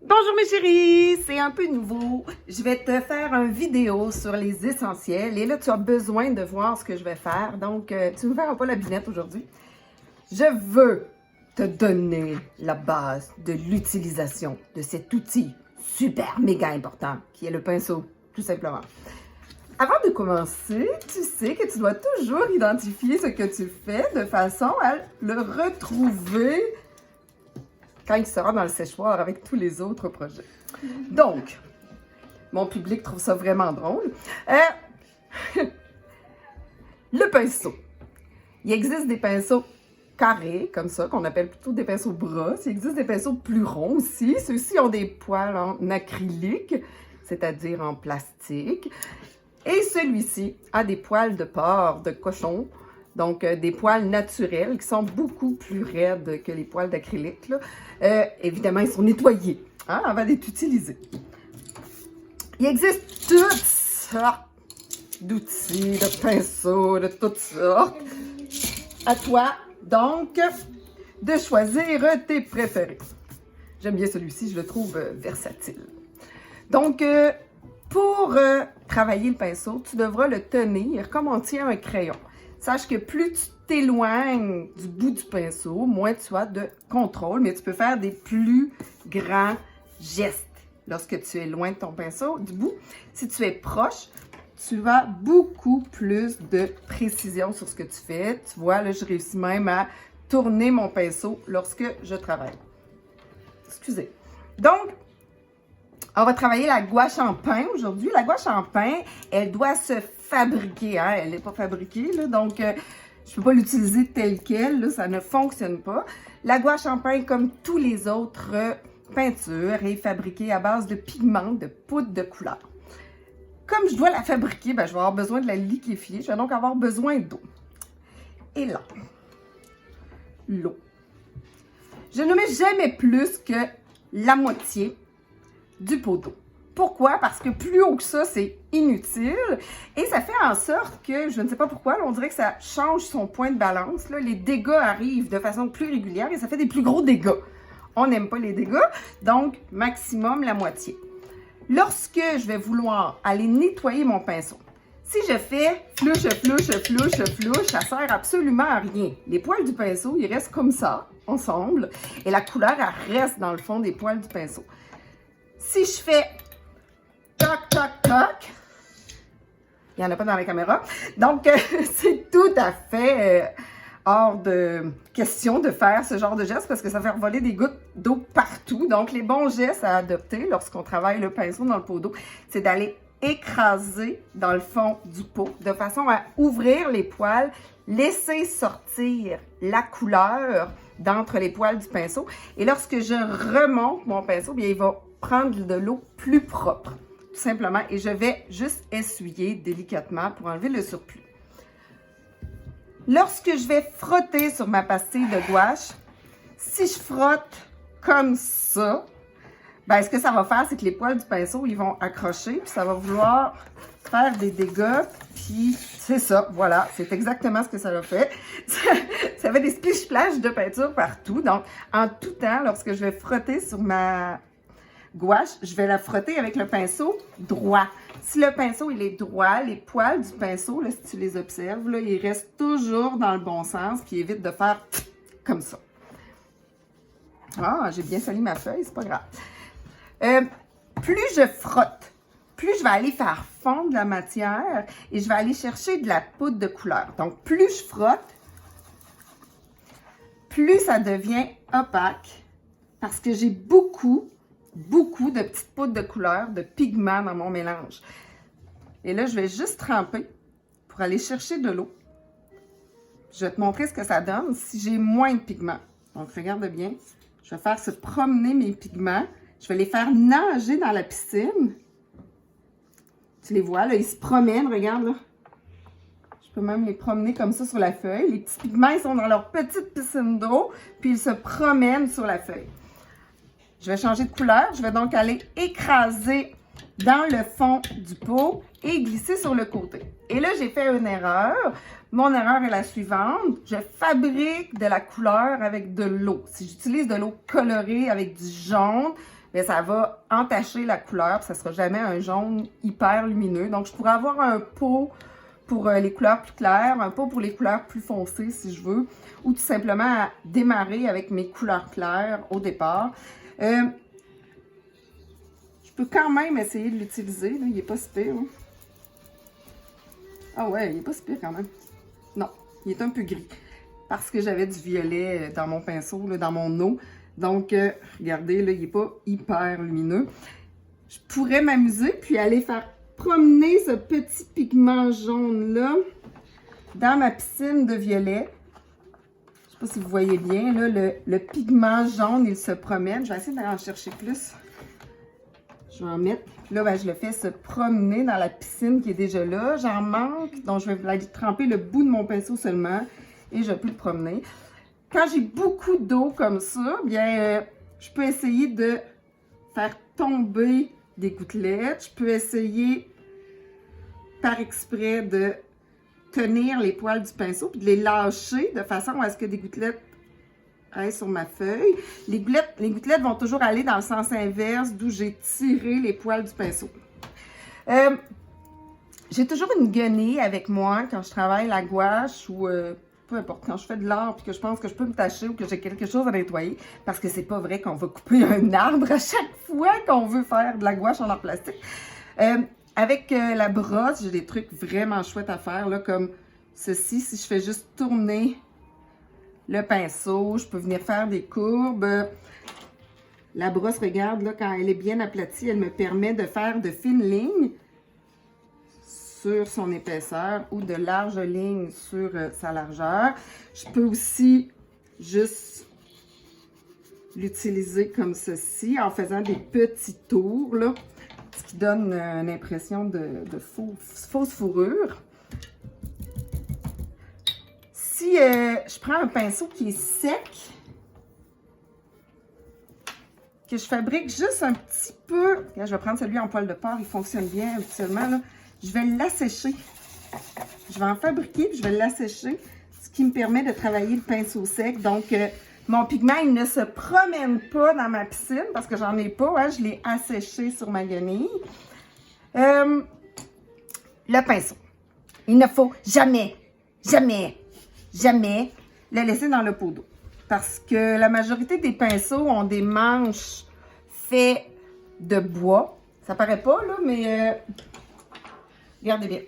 Bonjour mes chéris, c'est un peu nouveau. Je vais te faire une vidéo sur les essentiels et là tu as besoin de voir ce que je vais faire. Donc tu ne me verras pas la binette aujourd'hui. Je veux te donner la base de l'utilisation de cet outil super méga important qui est le pinceau, tout simplement. Avant de commencer, tu sais que tu dois toujours identifier ce que tu fais de façon à le retrouver quand il sera dans le séchoir avec tous les autres projets. Donc, mon public trouve ça vraiment drôle. Le pinceau. Il existe des pinceaux carrés, comme ça, qu'on appelle plutôt des pinceaux brosses. Il existe des pinceaux plus ronds aussi. Ceux-ci ont des poils en acrylique, c'est-à-dire en plastique. Et celui-ci a des poils de porc, de cochon, donc des poils naturels qui sont beaucoup plus raides que les poils d'acrylique. Évidemment, ils sont nettoyés avant d'être utilisés. Il existe toutes sortes d'outils, de pinceaux, de toutes sortes. À toi, donc, de choisir tes préférés. J'aime bien celui-ci, je le trouve versatile. Donc, pour travailler le pinceau, tu devras le tenir comme on tient un crayon. Sache que plus tu t'éloignes du bout du pinceau, moins tu as de contrôle, mais tu peux faire des plus grands gestes lorsque tu es loin de ton pinceau, du bout. Si tu es proche, tu as beaucoup plus de précision sur ce que tu fais. Tu vois, là, je réussis même à tourner mon pinceau lorsque je travaille. Excusez. Donc, on va travailler la gouache en pain aujourd'hui. La gouache en pain, elle doit se fabriquer. Elle n'est pas fabriquée, là, donc je ne peux pas l'utiliser telle qu'elle. Là, ça ne fonctionne pas. La gouache en pain, comme tous les autres peintures, est fabriquée à base de pigments, de poudre de couleur. Comme je dois la fabriquer, je vais avoir besoin de la liquéfier. Je vais donc avoir besoin d'eau. Et là, l'eau. Je ne mets jamais plus que la moitié du pot d'eau. Pourquoi? Parce que plus haut que ça, c'est inutile et ça fait en sorte que, je ne sais pas pourquoi, là, on dirait que ça change son point de balance. Là. Les dégâts arrivent de façon plus régulière et ça fait des plus gros dégâts. On n'aime pas les dégâts, donc maximum la moitié. Lorsque je vais vouloir aller nettoyer mon pinceau, si je fais flouche, ça sert absolument à rien. Les poils du pinceau, ils restent comme ça, ensemble, et la couleur, elle reste dans le fond des poils du pinceau. Si je fais toc, toc, toc, il n'y en a pas dans la caméra, donc c'est tout à fait hors de question de faire ce genre de geste parce que ça fait revoler des gouttes d'eau partout. Donc, les bons gestes à adopter lorsqu'on travaille le pinceau dans le pot d'eau, c'est d'aller écraser dans le fond du pot de façon à ouvrir les poils, laisser sortir la couleur d'entre les poils du pinceau. Et lorsque je remonte mon pinceau, bien, il va prendre de l'eau plus propre, tout simplement. Et je vais juste essuyer délicatement pour enlever le surplus. Lorsque je vais frotter sur ma pastille de gouache, si je frotte comme ça, ce que ça va faire, c'est que les poils du pinceau, ils vont accrocher, puis ça va vouloir faire des dégâts, puis c'est ça, voilà, c'est exactement ce que ça a fait. Ça fait des splish-splash de peinture partout. Donc, en tout temps, lorsque je vais frotter sur ma gouache, je vais la frotter avec le pinceau droit. Si le pinceau il est droit, les poils du pinceau, là, si tu les observes, là, ils restent toujours dans le bon sens, puis évite de faire comme ça. Ah, j'ai bien sali ma feuille, c'est pas grave. Plus je frotte, plus je vais aller faire fondre la matière et je vais aller chercher de la poudre de couleur. Donc, plus je frotte, plus ça devient opaque parce que j'ai beaucoup de petites poudres de couleur, de pigments dans mon mélange. Et là, je vais juste tremper pour aller chercher de l'eau. Je vais te montrer ce que ça donne si j'ai moins de pigments. Donc, regarde bien. Je vais faire se promener mes pigments. Je vais les faire nager dans la piscine. Tu les vois, là, ils se promènent, regarde, là. Je peux même les promener comme ça sur la feuille. Les petits pigments, ils sont dans leur petite piscine d'eau, puis ils se promènent sur la feuille. Je vais changer de couleur. Je vais donc aller écraser dans le fond du pot et glisser sur le côté. Et là, j'ai fait une erreur. Mon erreur est la suivante. Je fabrique de la couleur avec de l'eau. Si j'utilise de l'eau colorée avec du jaune, mais ça va entacher la couleur, puis ça sera jamais un jaune hyper lumineux. Donc, je pourrais avoir un pot pour les couleurs plus claires, un pot pour les couleurs plus foncées si je veux, ou tout simplement démarrer avec mes couleurs claires au départ. Je peux quand même essayer de l'utiliser, il n'est pas si pire. Hein. Ah ouais, il n'est pas si pire quand même. Non, il est un peu gris. Parce que j'avais du violet dans mon pinceau, là, dans mon eau. Donc, regardez, là, il n'est pas hyper lumineux. Je pourrais m'amuser puis aller faire promener ce petit pigment jaune-là dans ma piscine de violet. Je ne sais pas si vous voyez bien, là, le pigment jaune, il se promène. Je vais essayer d'aller en chercher plus. Je vais en mettre. Là, ben, je le fais se promener dans la piscine qui est déjà là. J'en manque, donc je vais aller tremper le bout de mon pinceau seulement et je peux le promener. Quand j'ai beaucoup d'eau comme ça, bien, je peux essayer de faire tomber des gouttelettes. Je peux essayer par exprès de tenir les poils du pinceau puis de les lâcher de façon à ce que des gouttelettes aillent sur ma feuille. Les gouttelettes vont toujours aller dans le sens inverse d'où j'ai tiré les poils du pinceau. J'ai toujours une guenille avec moi quand je travaille la gouache ou peu importe, quand je fais de l'art puis que je pense que je peux me tâcher ou que j'ai quelque chose à nettoyer, parce que c'est pas vrai qu'on va couper un arbre à chaque fois qu'on veut faire de la gouache en art plastique. Avec la brosse, j'ai des trucs vraiment chouettes à faire, là, comme ceci. Si je fais juste tourner le pinceau, je peux venir faire des courbes. La brosse, regarde, là, quand elle est bien aplatie, elle me permet de faire de fines lignes sur son épaisseur ou de larges lignes sur sa largeur. Je peux aussi juste l'utiliser comme ceci, en faisant des petits tours, là, ce qui donne une impression de fausse fourrure. Si je prends un pinceau qui est sec, que je fabrique juste un petit peu, là, je vais prendre celui en poil de porc, il fonctionne bien habituellement, là. Je vais l'assécher. Je vais en fabriquer, puis je vais l'assécher, ce qui me permet de travailler le pinceau sec. Donc, mon pigment, il ne se promène pas dans ma piscine, parce que j'en ai pas, hein, je l'ai asséché sur ma guenille. Le pinceau. Il ne faut jamais, jamais, jamais le laisser dans le pot d'eau. Parce que la majorité des pinceaux ont des manches faites de bois. Ça paraît pas, là, mais regardez bien.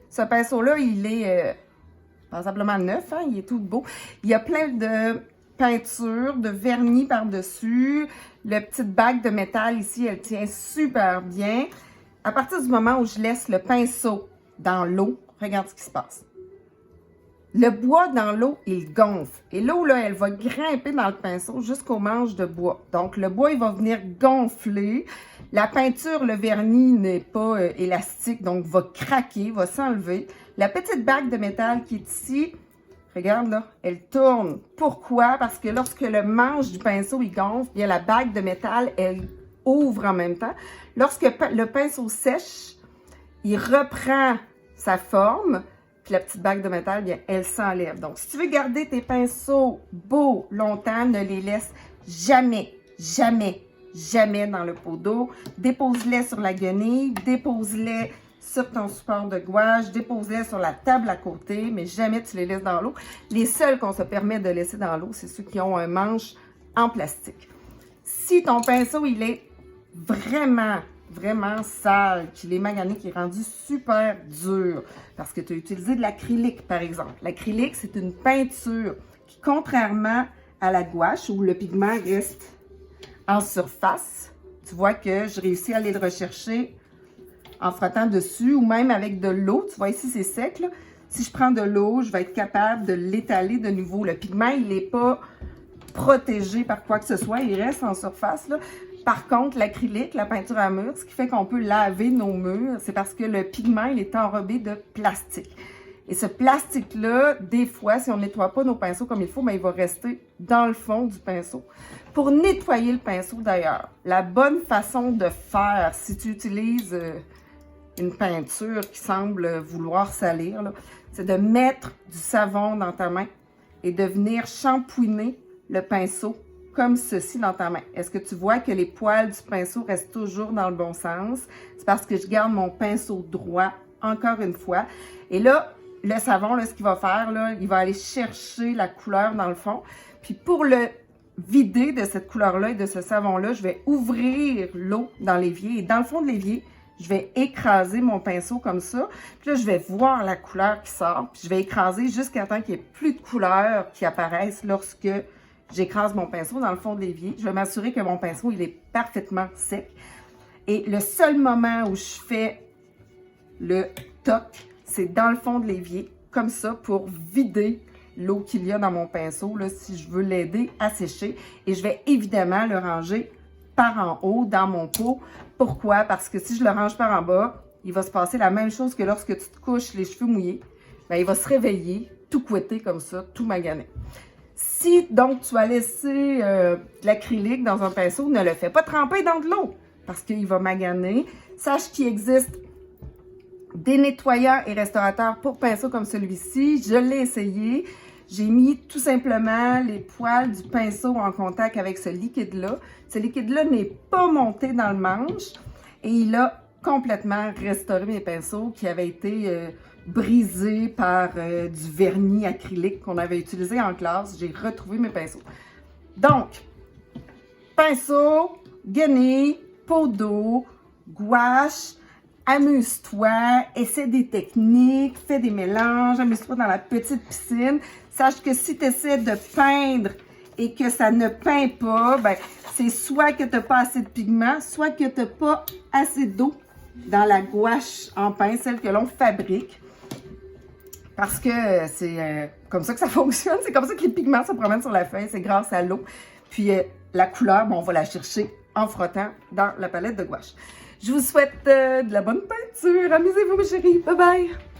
Ce pinceau-là, il est passablement neuf, hein, il est tout beau. Il y a plein de peinture, de vernis par-dessus. La petite bague de métal ici, elle tient super bien. À partir du moment où je laisse le pinceau dans l'eau, regarde ce qui se passe. Le bois dans l'eau, il gonfle. Et l'eau, là, elle va grimper dans le pinceau jusqu'aux manches de bois. Donc, le bois, il va venir gonfler. La peinture, le vernis n'est pas élastique, donc va craquer, va s'enlever. La petite bague de métal qui est ici, regarde là, elle tourne. Pourquoi? Parce que lorsque le manche du pinceau, il gonfle, bien la bague de métal, elle ouvre en même temps. Lorsque le pinceau sèche, il reprend sa forme. Puis la petite bague de métal, bien, elle s'enlève. Donc, si tu veux garder tes pinceaux beaux longtemps, ne les laisse jamais, jamais, jamais dans le pot d'eau. Dépose-les sur la guenille, dépose-les sur ton support de gouache, dépose-les sur la table à côté, mais jamais tu les laisses dans l'eau. Les seuls qu'on se permet de laisser dans l'eau, c'est ceux qui ont un manche en plastique. Si ton pinceau, il est vraiment sale, qu'il est magané, qui est rendu super dur, parce que tu as utilisé de l'acrylique, par exemple. L'acrylique, c'est une peinture qui, contrairement à la gouache, où le pigment reste en surface, tu vois que je réussis à aller le rechercher en frottant dessus, ou même avec de l'eau. Tu vois, ici, c'est sec, là. Si je prends de l'eau, je vais être capable de l'étaler de nouveau. Le pigment, il n'est pas protégé par quoi que ce soit, il reste en surface, là. Par contre, l'acrylique, la peinture à mur, ce qui fait qu'on peut laver nos murs, c'est parce que le pigment, il est enrobé de plastique. Et ce plastique-là, des fois, si on ne nettoie pas nos pinceaux comme il faut, bien, il va rester dans le fond du pinceau. Pour nettoyer le pinceau, d'ailleurs, la bonne façon de faire, si tu utilises une peinture qui semble vouloir salir, c'est de mettre du savon dans ta main et de venir shampouiner le pinceau comme ceci dans ta main. Est-ce que tu vois que les poils du pinceau restent toujours dans le bon sens? C'est parce que je garde mon pinceau droit, encore une fois. Et là, le savon, là, ce qu'il va faire, là, il va aller chercher la couleur dans le fond. Puis pour le vider de cette couleur-là et de ce savon-là, je vais ouvrir l'eau dans l'évier. Et dans le fond de l'évier, je vais écraser mon pinceau comme ça. Puis là, je vais voir la couleur qui sort. Puis je vais écraser jusqu'à temps qu'il n'y ait plus de couleur qui apparaissent lorsque j'écrase mon pinceau dans le fond de l'évier. Je vais m'assurer que mon pinceau, il est parfaitement sec. Et le seul moment où je fais le toc, c'est dans le fond de l'évier, comme ça, pour vider l'eau qu'il y a dans mon pinceau, là, si je veux l'aider à sécher. Et je vais évidemment le ranger par en haut dans mon pot. Pourquoi? Parce que si je le range par en bas, il va se passer la même chose que lorsque tu te couches les cheveux mouillés. Bien, il va se réveiller, tout couetté comme ça, tout magané. Si donc tu as laissé de l'acrylique dans un pinceau, ne le fais pas tremper dans de l'eau parce qu'il va maganer. Sache qu'il existe des nettoyants et restaurateurs pour pinceaux comme celui-ci. Je l'ai essayé. J'ai mis tout simplement les poils du pinceau en contact avec ce liquide-là. Ce liquide-là n'est pas monté dans le manche et il a complètement restauré mes pinceaux qui avaient été brisés par du vernis acrylique qu'on avait utilisé en classe. J'ai retrouvé mes pinceaux. Donc, pinceau, guenille, pot d'eau, gouache, amuse-toi, essaie des techniques, fais des mélanges, amuse-toi dans la petite piscine. Sache que si tu essaies de peindre et que ça ne peint pas, ben, c'est soit que tu n'as pas assez de pigment, soit que tu n'as pas assez d'eau dans la gouache en pain, celle que l'on fabrique. Parce que c'est comme ça que ça fonctionne. C'est comme ça que les pigments se promènent sur la feuille. C'est grâce à l'eau. Puis la couleur, bon, on va la chercher en frottant dans la palette de gouache. Je vous souhaite de la bonne peinture. Amusez-vous, mes chéris. Bye bye!